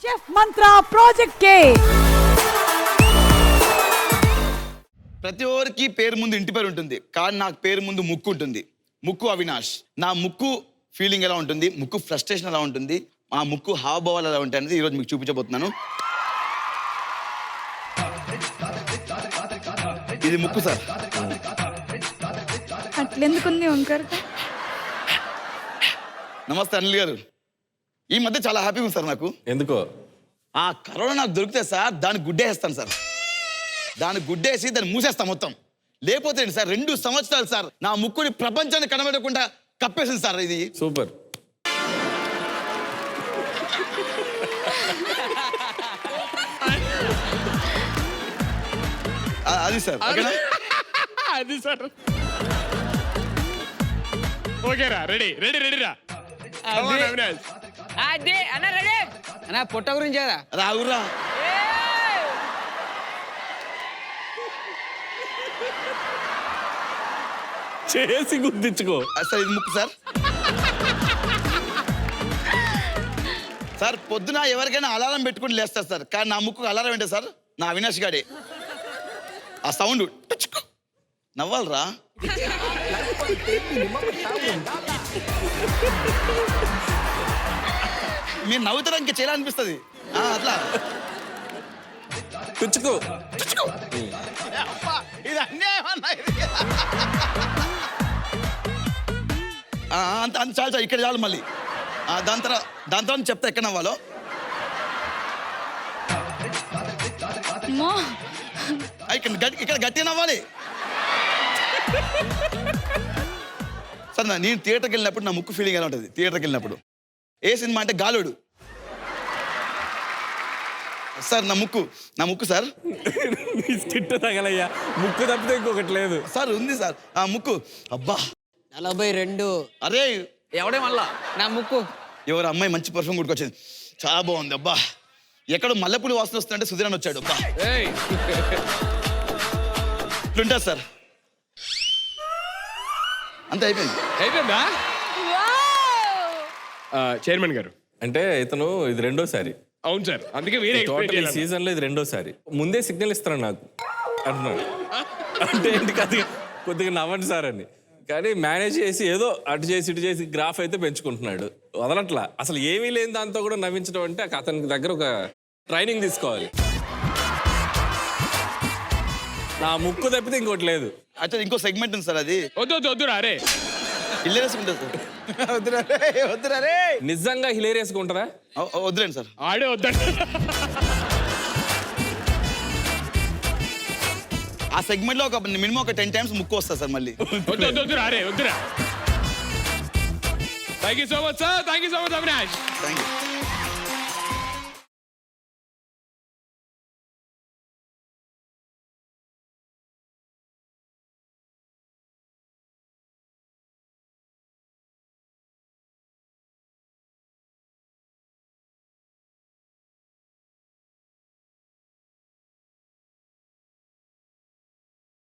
Chef మంత్ర project కే ప్రతి ఒక్కరికి పేరు ముందు ఇంటి పేరు ఉంటుంది, కానీ నాకు పేరు ముందు ముక్కు ఉంటుంది. ముక్కు అవినాష్. నా ముక్కు ఫీలింగ్ ఎలా ఉంటుంది, ముక్కు ఫ్రస్ట్రేషన్ ఎలా ఉంటుంది, ఆ ముక్కు హావభావాలు ఎలా ఉంటాయి అనేది ఈరోజు మీకు చూపించబోతున్నాను. ఇది ముక్కు సార్. అట్లెందుకుంది ఓంకర్? నమస్తే అనిల్ గారు. ఈ మధ్య చాలా హ్యాపీగా ఉంది సార్ నాకు. ఎందుకో? ఆ కరోనా నాకు దొరికితే సార్ దాన్ని గుడ్డేస్తాను సార్. దాన్ని గుడ్డేసి దాన్ని మూసేస్తాం మొత్తం. లేకపోతే సార్ 2 సంవత్సరాలు సార్ నా ముక్కుని ప్రపంచాన్ని కనబడకుండా కప్పేసింది సార్. ఇది సూపర్. అది సార్ ఓకేనా? అది సార్ ఓకేరా. రెడీ రెడీ రెడీ రా. అదే అన్న రెడీ అన్న పొట్ట గురించి కదా రావురా. చేసి గుర్తించుకో. సార్ ఇది ముక్కు సార్. సార్ పొద్దున ఎవరికైనా అలారం పెట్టుకుని లేస్తారు సార్, కానీ నా ముక్కు అలారం ఏంటే సార్? నా అవినాష్ గాడే. ఆ సౌండ్ నవ్వాలరా. మీరు నవ్వుతారా ఇంకా చేయాలనిపిస్తుంది అట్లా. తుచ్చుకో. ఇది అన్యాయం. అంత అంత చాలు సార్, ఇక్కడ చాలు. మళ్ళీ దాని తర్వాత చెప్తా ఎక్కడ నవ్వాలో. ఇక్కడ గట్టిగా నవ్వాలి సార్. నేను థియేటర్కి వెళ్ళినప్పుడు నా ముక్కు ఫీలింగ్ ఎలా ఉంటుంది? థియేటర్కి వెళ్ళినప్పుడు ఏ సినిమా అంటే గాలోడు సార్. నా ముక్కు సార్. తిట్ట తగలయ్యా. ముక్కు తప్పితే ఇంకొకటి లేదు సార్. ఉంది సార్ ఆ ముక్కు. అబ్బా 42. అరే ఎవడే మళ్ళా నా ముక్కు. ఎవరు అమ్మాయి మంచి పర్ఫ్యూమ్ కొట్టుకొచ్చింది, చాలా బాగుంది. అబ్బా ఎక్కడో మల్లెపూలు వాసన వస్తుందంటే సుధీరన్ వచ్చాడు. అబ్బా ఇట్లుంటుంది సార్. అంతే అయిపోయింది. అయిపోయిందా చైర్మన్ గారు? అంటే ఇతను ఇది రెండోసారి. అవును సార్, అందుకే వేరే టోటల్ ఈ సీజన్ లో ఇది రెండోసారి. ముందే సిగ్నల్ ఇస్తాను నాకు అంటున్నాడు. అంటే ఏంటి కొద్దిగా నవ్వండి సార్ అని. కానీ మేనేజ్ చేసి ఏదో అటు చేసి ఇటు చేసి గ్రాఫ్ అయితే పెంచుకుంటున్నాడు, వదలట్లా. అసలు ఏమీ లేని దాంతో కూడా నవ్వించడం అంటే అతనికి దగ్గర ఒక ట్రైనింగ్ తీసుకోవాలి. నా ముక్కు తప్పితే ఇంకోటి లేదు. అంటే ఇంకో సెగ్మెంట్ ఉంది సార్. అది వద్దురా. అరే హిలేరియస్ ఉంటుంది సార్. వద్దురా. నిజంగా హిలేరియస్గా ఉంటుందా? వద్దులేండి సార్. ఆడే వద్దండి. ఆ సెగ్మెంట్ లో ఒక మినిమం ఒక 10 times ముక్కు వస్తుంది సార్. మళ్ళీ వద్దురా. అరే వద్దురా. Thank you so much sir. Thank you so much Avinash. Thank you.